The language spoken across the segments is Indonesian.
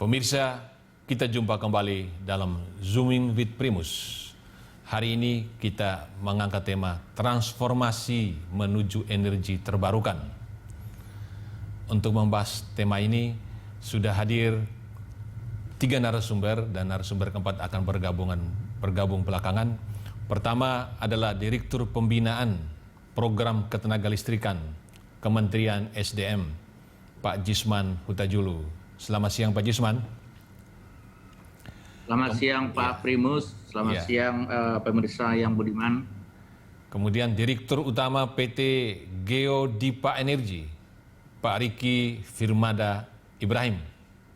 Pemirsa, kita jumpa kembali dalam Zooming with Primus. Hari ini kita mengangkat tema transformasi menuju energi terbarukan. Untuk membahas tema ini sudah hadir 3 narasumber dan narasumber keempat akan bergabung belakangan. Pertama adalah Direktur Pembinaan Program Ketenagalistrikan Kementerian SDM, Pak Jisman Hutajulu. Selamat siang Pak Jisman. Selamat siang Pak Primus, selamat siang pemirsa yang budiman. Kemudian Direktur Utama PT Geodipa Energi, Pak Riki Firmada Ibrahim.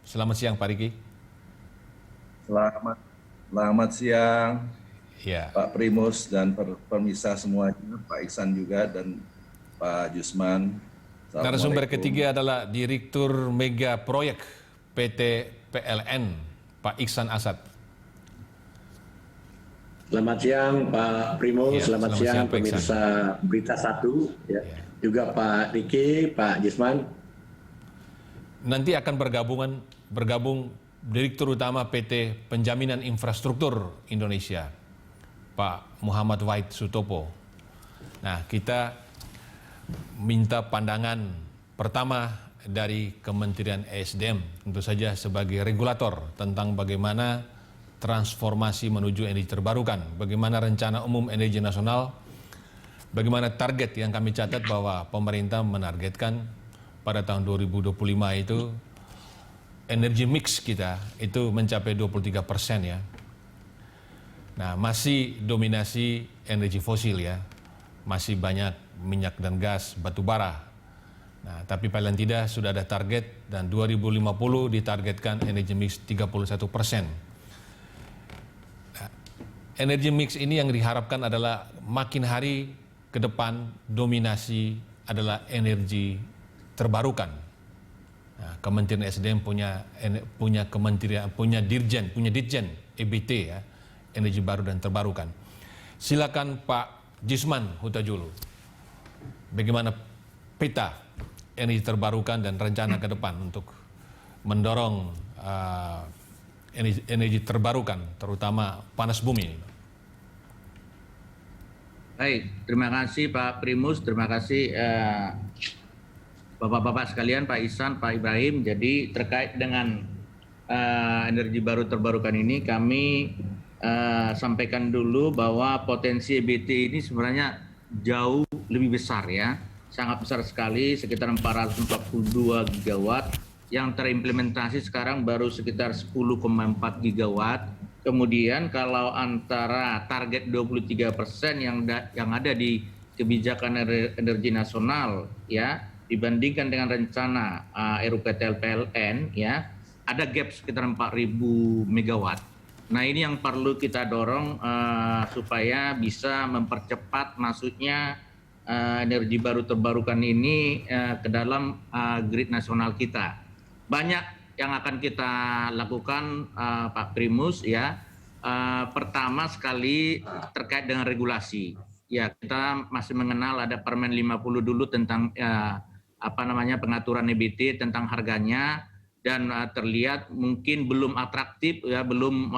Selamat siang Pak Riki. Selamat siang Ya. Pak Primus dan pemirsa semuanya, Pak Iksan juga dan Pak Jusman. Narasumber ketiga adalah Direktur Mega Proyek PT PLN, Pak Iksan Asad. Selamat siang Pak Primus, selamat siang pemirsa Berita 1, juga Pak Riki, Pak Jisman. Nanti akan bergabung Direktur Utama PT Penjaminan Infrastruktur Indonesia, Pak Muhammad Wahid Sutopo. Nah, kita minta pandangan pertama dari Kementerian ESDM, tentu saja sebagai regulator tentang bagaimana transformasi menuju energi terbarukan, bagaimana rencana umum energi nasional, bagaimana target yang kami catat bahwa pemerintah menargetkan pada tahun 2025 itu energi mix kita itu mencapai 23% ya. Nah, masih dominasi energi fosil ya, masih banyak minyak dan gas, batu bara. Nah, tapi paling tidak sudah ada target dan 2050 ditargetkan energi mix 31%. Nah, energi mix ini yang diharapkan adalah makin hari ke depan dominasi adalah energi terbarukan. Nah, Kementerian SDM punya Dirjen EBT ya, energi baru dan terbarukan. Silakan Pak Jisman Hutajulu. Bagaimana peta energi terbarukan dan rencana ke depan untuk mendorong energi terbarukan, terutama panas bumi ini? Baik, terima kasih Pak Primus, terima kasih Bapak-Bapak sekalian, Pak Ihsan, Pak Ibrahim. Jadi terkait dengan energi baru terbarukan ini kami sampaikan dulu bahwa potensi EBT ini sebenarnya jauh lebih besar ya, sangat besar sekali, sekitar 442 gigawatt, yang terimplementasi sekarang baru sekitar 10,4 gigawatt. Kemudian kalau antara target 23% yang ada di kebijakan energi nasional ya, dibandingkan dengan rencana RUPTL PLN ya, ada gap sekitar 4.000 megawatt. Nah, ini yang perlu kita dorong supaya bisa mempercepat masuknya energi baru terbarukan ini ke dalam grid nasional kita. Banyak yang akan kita lakukan Pak Primus ya. Pertama sekali terkait dengan regulasi. Ya, kita masih mengenal ada Permen 50 dulu tentang pengaturan EBT tentang harganya. Dan terlihat mungkin belum atraktif ya, belum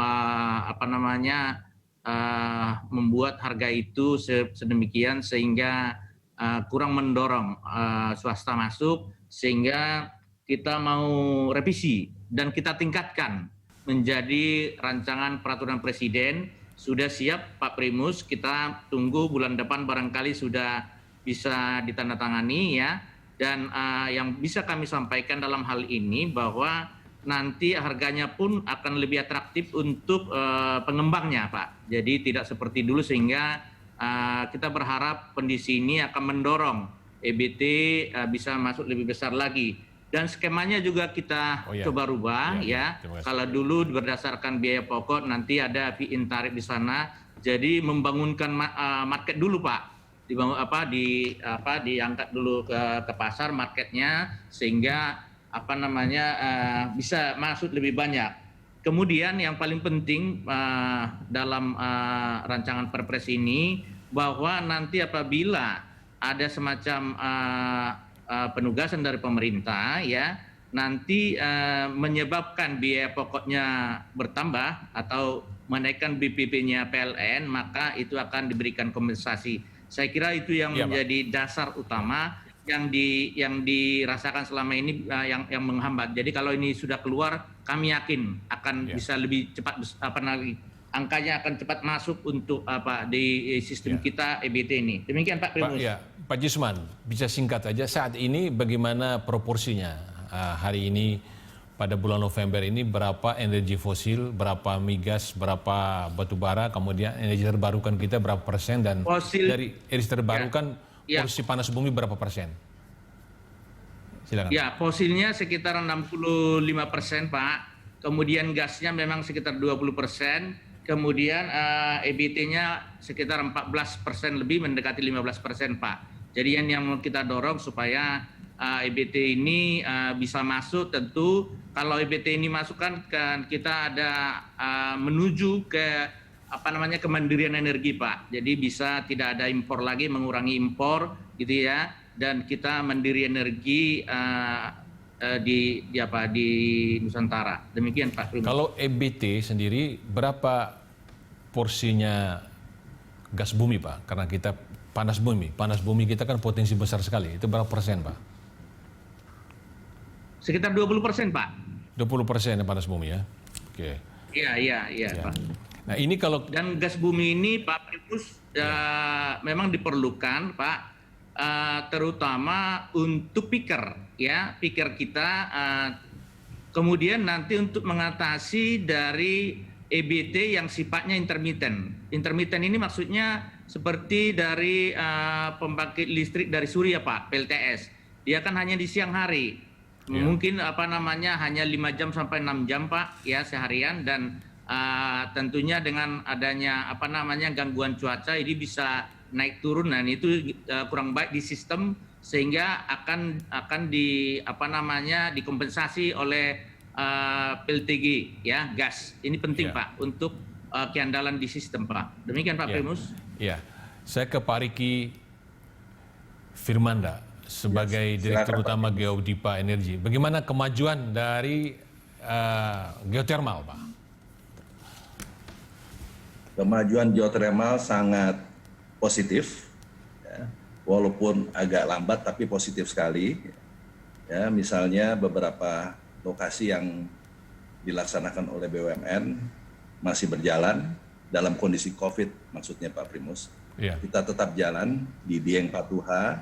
membuat harga itu sedemikian sehingga kurang mendorong swasta masuk, sehingga kita mau revisi dan kita tingkatkan menjadi rancangan peraturan presiden. Sudah siap Pak Primus, kita tunggu bulan depan barangkali sudah bisa ditandatangani ya. Dan yang bisa kami sampaikan dalam hal ini bahwa nanti harganya pun akan lebih atraktif untuk pengembangnya Pak. Jadi tidak seperti dulu, sehingga kita berharap kondisi ini akan mendorong EBT bisa masuk lebih besar lagi. Dan skemanya juga kita coba rubah ya. Kalau dulu berdasarkan biaya pokok, nanti ada fee-in tarif di sana. Jadi membangunkan market dulu Pak. Diangkat dulu ke pasar marketnya, sehingga bisa masuk lebih banyak. Kemudian yang paling penting dalam rancangan Perpres ini, bahwa nanti apabila ada semacam penugasan dari pemerintah ya, nanti menyebabkan biaya pokoknya bertambah atau menaikkan BPP-nya PLN, maka itu akan diberikan kompensasi. Saya kira itu yang menjadi dasar utama yang dirasakan selama ini yang menghambat. Jadi kalau ini sudah keluar, kami yakin akan bisa lebih cepat angkanya akan cepat masuk untuk di sistem kita EBT ini. Demikian Pak Primus. Pak Jusman, bisa singkat aja saat ini bagaimana proporsinya hari ini pada bulan November ini, berapa energi fosil, berapa migas, berapa batu bara, kemudian energi terbarukan kita berapa persen, dan dari energi terbarukan porsi panas bumi berapa persen? Silakan. Ya, fosilnya sekitar 65% Pak, kemudian gasnya memang sekitar 20%, kemudian EBT-nya sekitar 14% lebih, mendekati 15% Pak. Jadi yang mau kita dorong supaya EBT ini bisa masuk. Tentu kalau EBT ini masuk kan kita ada menuju ke kemandirian energi Pak. Jadi bisa tidak ada impor lagi, mengurangi impor gitu ya, dan kita mandiri energi di Nusantara. Demikian Pak Primus. Kalau EBT sendiri berapa porsinya gas bumi Pak? Karena kita panas bumi kita kan potensi besar sekali. Itu berapa persen Pak? Sekitar 20% Pak. 20% panas bumi ya. Oke. Iya Pak. Nah ini kalau dan gas bumi ini Pak Primus memang diperlukan Pak, terutama untuk piker ya, piker kita. Kemudian nanti untuk mengatasi dari EBT yang sifatnya intermiten. Intermiten ini maksudnya seperti dari pembangkit listrik dari surya Pak, PLTS. Dia kan hanya di siang hari. Mungkin hanya 5 jam sampai 6 jam Pak ya seharian, dan tentunya dengan adanya gangguan cuaca ini bisa naik turun, dan itu kurang baik di sistem, sehingga akan dikompensasi oleh PLTG ya, gas. Ini penting Pak untuk keandalan di sistem Pak. Demikian Pak Primus. Iya. Saya ke Pak Riki Firmanda sebagai Direktur Utama Geodipa Energi. Bagaimana kemajuan dari geothermal Pak? Kemajuan geothermal sangat positif, ya. Walaupun agak lambat tapi positif sekali. Ya, misalnya beberapa lokasi yang dilaksanakan oleh BUMN masih berjalan dalam kondisi COVID, maksudnya Pak Primus. Kita tetap jalan di Dieng Patuha,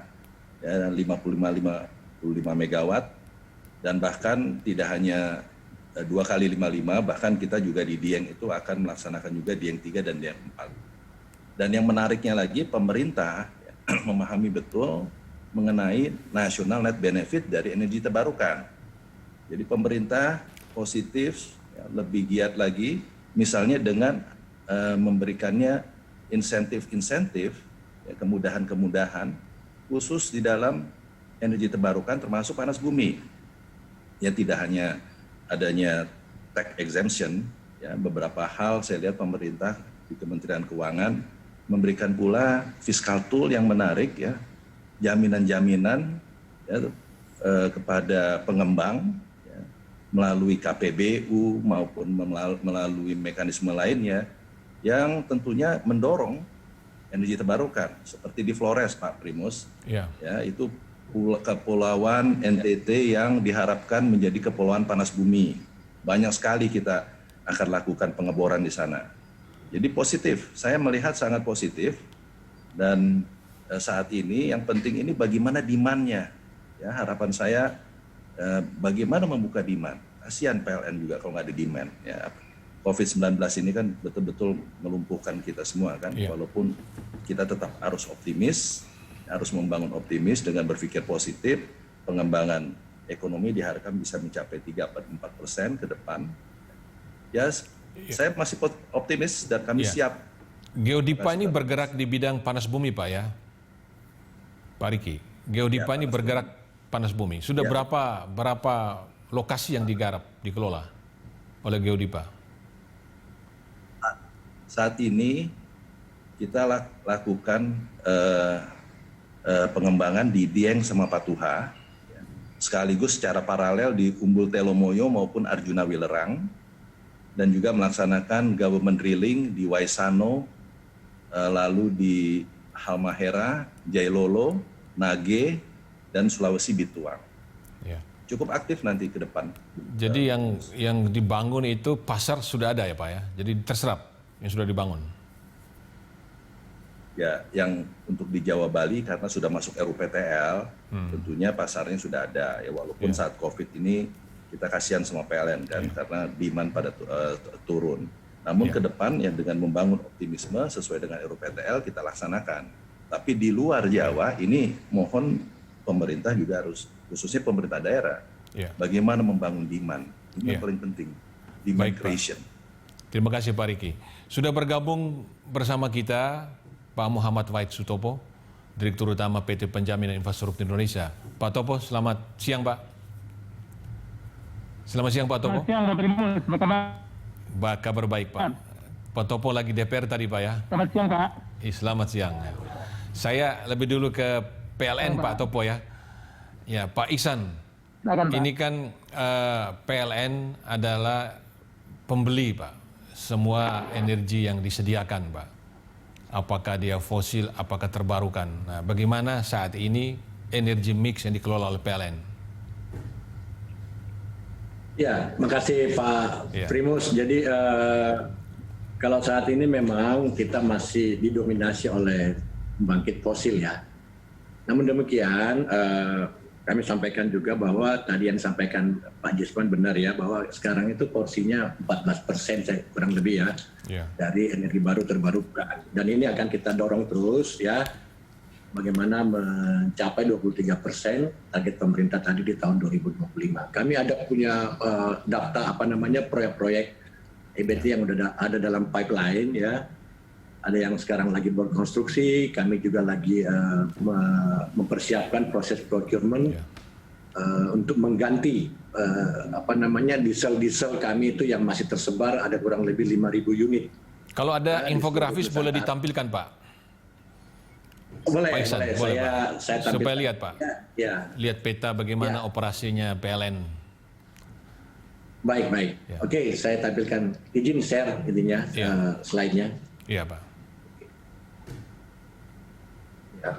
ya, 55 megawatt, dan bahkan tidak hanya 2 kali 55, bahkan kita juga di Dieng itu akan melaksanakan juga Dieng 3 dan Dieng 4. Dan yang menariknya lagi, pemerintah memahami betul mengenai national net benefit dari energi terbarukan. Jadi pemerintah positif, ya, lebih giat lagi, misalnya dengan memberikannya insentif-insentif, ya, kemudahan-kemudahan khusus di dalam energi terbarukan termasuk panas bumi. Ya, tidak hanya adanya tax exemption, ya, beberapa hal saya lihat pemerintah di Kementerian Keuangan memberikan pula fiscal tool yang menarik, ya, jaminan-jaminan, ya, kepada pengembang, ya, melalui KPBU maupun melalui mekanisme lainnya yang tentunya mendorong energi terbarukan, seperti di Flores Pak Primus, ya, itu kepulauan NTT yang diharapkan menjadi kepulauan panas bumi. Banyak sekali kita akan lakukan pengeboran di sana. Jadi positif, saya melihat sangat positif, dan saat ini yang penting ini bagaimana demand-nya. Ya, harapan saya bagaimana membuka demand. Kasihan PLN juga kalau nggak ada demand. Ya, COVID-19 ini kan betul-betul melumpuhkan kita semua kan. Walaupun kita tetap harus optimis, harus membangun optimis dengan berpikir positif. Pengembangan ekonomi diharapkan bisa mencapai 3-4% ke depan. Ya, saya masih optimis dan kami siap. Geodipa ini bergerak di bidang panas bumi Pak ya, Pak Riki. Geodipa ini bergerak panas bumi. Sudah berapa lokasi yang digarap, dikelola oleh Geodipa? Saat ini kita lakukan pengembangan di Dieng sama Patuha, ya, sekaligus secara paralel di Umbul Telomoyo maupun Arjuna Wilerang, dan juga melaksanakan government drilling di Waisano, lalu di Halmahera, Jailolo, Nage, dan Sulawesi Bituang. Ya. Cukup aktif nanti ke depan. Jadi yang dibangun itu pasar sudah ada ya Pak ya? Jadi terserap yang sudah dibangun? Ya, yang untuk di Jawa Bali karena sudah masuk RUPTL, tentunya pasarnya sudah ada. Ya, walaupun saat COVID ini kita kasihan sama PLN kan, karena demand pada turun. Namun ke depan yang dengan membangun optimisme sesuai dengan RUPTL kita laksanakan. Tapi di luar Jawa ini mohon pemerintah juga harus, khususnya pemerintah daerah, bagaimana membangun demand. Ini yang paling penting, demand creation. Terima kasih Pak Riki. Sudah bergabung bersama kita Pak Muhammad Wahid Sutopo, Direktur Utama PT Penjaminan Infrastruktur Indonesia. Pak Topo, selamat siang Pak. Selamat siang Pak Topo. Selamat siang Pak Primus, apa kabar? Kabar baik Pak. Pak Topo lagi DPR tadi Pak ya? Selamat siang Pak. Selamat siang. Saya lebih dulu ke PLN Pak Topo ya. Ya Pak Ihsan, ini kan PLN adalah pembeli Pak. Semua energi yang disediakan Pak. Apakah dia fosil, apakah terbarukan. Nah, bagaimana saat ini energi mix yang dikelola oleh PLN? Ya, makasih Pak Primus. Jadi kalau saat ini memang kita masih didominasi oleh pembangkit fosil ya. Namun demikian kami sampaikan juga bahwa tadi yang disampaikan Pak Jisman benar ya, bahwa sekarang itu porsinya 14% kurang lebih ya dari energi baru terbarukan. Dan ini akan kita dorong terus ya, bagaimana mencapai 23% target pemerintah tadi di tahun 2025. Kami ada punya daftar proyek-proyek EBT yang udah ada dalam pipeline ya. Ada yang sekarang lagi berkonstruksi, kami juga lagi mempersiapkan proses procurement untuk mengganti diesel kami itu yang masih tersebar ada kurang lebih 5.000 unit. Kalau ada infografis boleh ditampilkan Pak? Boleh, Ihsan, boleh saya tampilkan. Supaya lihat Pak, lihat peta bagaimana Ya. operasinya PLN. Baik. Ya. Oke, saya tampilkan. Izin share intinya slide-nya. Iya Pak. Ya.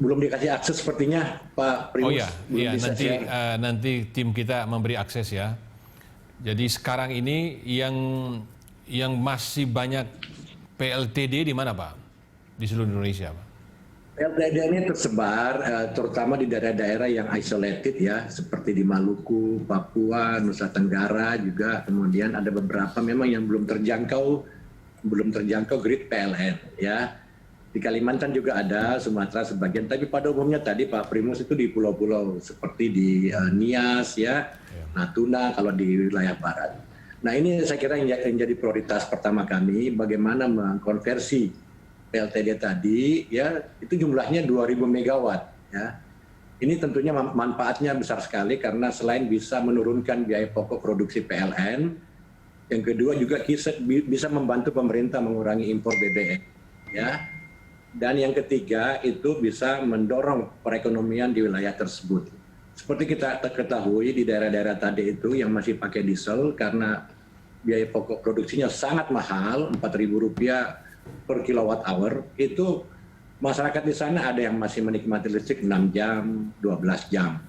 Belum dikasih akses sepertinya Pak Primus. Oh iya, Belum bisa nanti share. nanti tim kita memberi akses ya. Jadi sekarang ini yang masih banyak PLTD di mana Pak? Di seluruh Indonesia Pak? PLTD ini tersebar terutama di daerah-daerah yang isolated ya, seperti di Maluku, Papua, Nusa Tenggara juga. Kemudian ada beberapa memang yang belum terjangkau grid PLN ya. Di Kalimantan juga ada, Sumatera sebagian. Tapi pada umumnya tadi Pak Primus itu di pulau-pulau seperti di Nias ya, Natuna kalau di wilayah barat. Nah ini saya kira yang jadi prioritas pertama kami, bagaimana mengkonversi PLTD tadi ya, itu jumlahnya 2.000 megawatt ya. Ini tentunya manfaatnya besar sekali karena selain bisa menurunkan biaya pokok produksi PLN, yang kedua juga bisa membantu pemerintah mengurangi impor BBM ya. Dan yang ketiga itu bisa mendorong perekonomian di wilayah tersebut. Seperti kita ketahui di daerah-daerah tadi itu yang masih pakai diesel karena biaya pokok produksinya sangat mahal, Rp4.000 per kilowatt hour, itu masyarakat di sana ada yang masih menikmati listrik 6 jam, 12 jam.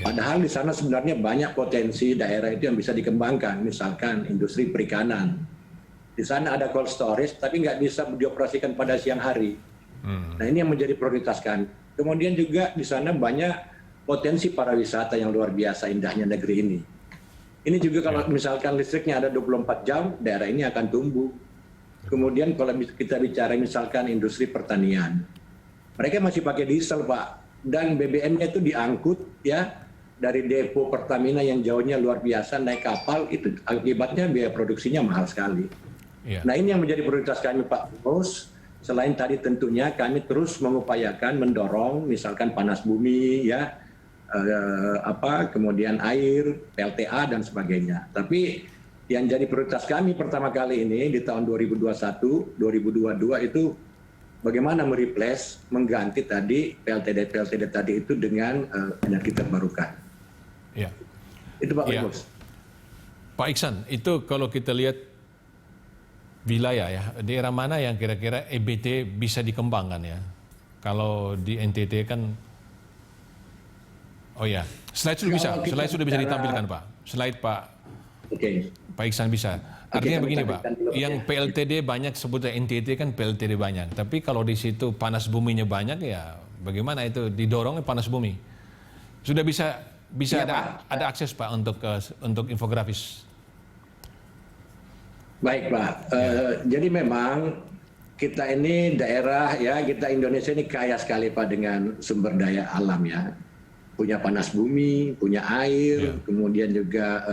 Padahal di sana sebenarnya banyak potensi daerah itu yang bisa dikembangkan, misalkan industri perikanan. Di sana ada cold storage tapi nggak bisa dioperasikan pada siang hari. Nah ini yang menjadi prioritas kami. Kemudian juga di sana banyak potensi pariwisata yang luar biasa indahnya negeri ini. Ini juga kalau misalkan listriknya ada 24 jam, daerah ini akan tumbuh. Kemudian kalau kita bicara misalkan industri pertanian, mereka masih pakai diesel Pak, dan BBM-nya itu diangkut ya dari depo Pertamina yang jauhnya luar biasa naik kapal, itu akibatnya biaya produksinya mahal sekali. Nah ini yang menjadi prioritas kami Pak Bos. Selain tadi tentunya kami terus mengupayakan mendorong misalkan panas bumi ya, kemudian air, PLTA dan sebagainya. Tapi yang jadi prioritas kami pertama kali ini di tahun 2021, 2022 itu bagaimana mengganti tadi PLTD tadi itu dengan energi terbarukan. Ya. Itu Pak Ya. Primus. Pak Iksan, itu kalau kita lihat wilayah ya, daerah mana yang kira-kira EBT bisa dikembangkan ya? Kalau di NTT kan, oh ya, slide sudah bisa ditampilkan Pak. Slide Pak, Oke. Pak Iksan bisa. Artinya kami begini Pak, tampilkan dulu, yang PLTD banyak sebutnya NTT kan PLTD banyak, tapi kalau di situ panas buminya banyak ya, bagaimana itu didorongnya panas bumi? Sudah bisa Iya, ada akses Pak untuk infografis. Baik Pak, jadi memang kita ini daerah ya, kita Indonesia ini kaya sekali Pak dengan sumber daya alam ya. Punya panas bumi, punya air, kemudian juga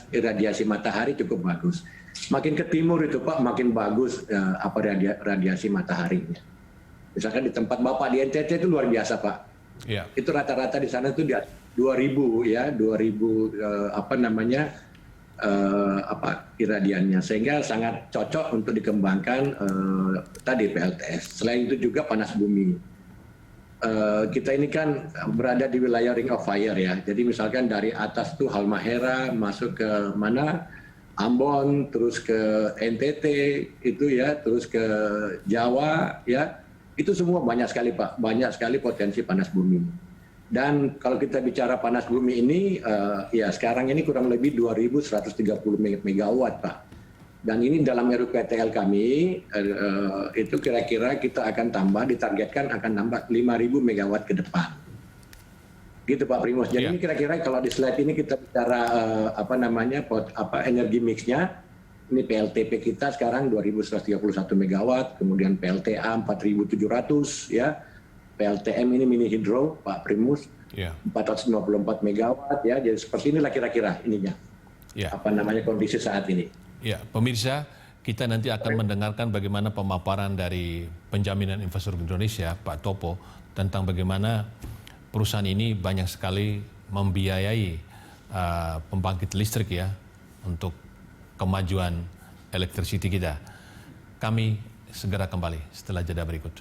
iradiasi matahari cukup bagus. Makin ke timur itu Pak, makin bagus radiasi mataharinya. Misalkan di tempat Bapak di NTT itu luar biasa Pak. Ya. Itu rata-rata di sana itu di 2000 ya, 2000 iradiannya, sehingga sangat cocok untuk dikembangkan tadi PLTS. Selain itu juga panas bumi. Kita ini kan berada di wilayah Ring of Fire ya. Jadi misalkan dari atas tuh Halmahera masuk ke mana? Ambon, terus ke NTT itu ya, terus ke Jawa ya. Itu semua banyak sekali Pak, banyak sekali potensi panas bumi. Dan kalau kita bicara panas bumi ini, ya sekarang ini kurang lebih 2.130 megawatt Pak. Dan ini dalam RUPTL kami, itu kira-kira kita akan ditargetkan akan nambah 5.000 megawatt ke depan. Gitu Pak Primus. Jadi ini kira-kira kalau di slide ini kita bicara energi mixnya, ini PLTP kita sekarang 2.131 megawatt, kemudian PLTA 4.700 ya. PLTM ini mini hidro, Pak Primus, 494 megawatt ya. Jadi seperti inilah kira-kira ininya. Kondisi saat ini. Ya, pemirsa, kita nanti akan mendengarkan bagaimana pemaparan dari Penjaminan Infrastruktur Indonesia, Pak Topo, tentang bagaimana perusahaan ini banyak sekali membiayai pembangkit listrik ya untuk kemajuan electricity kita. Kami segera kembali setelah jeda berikut.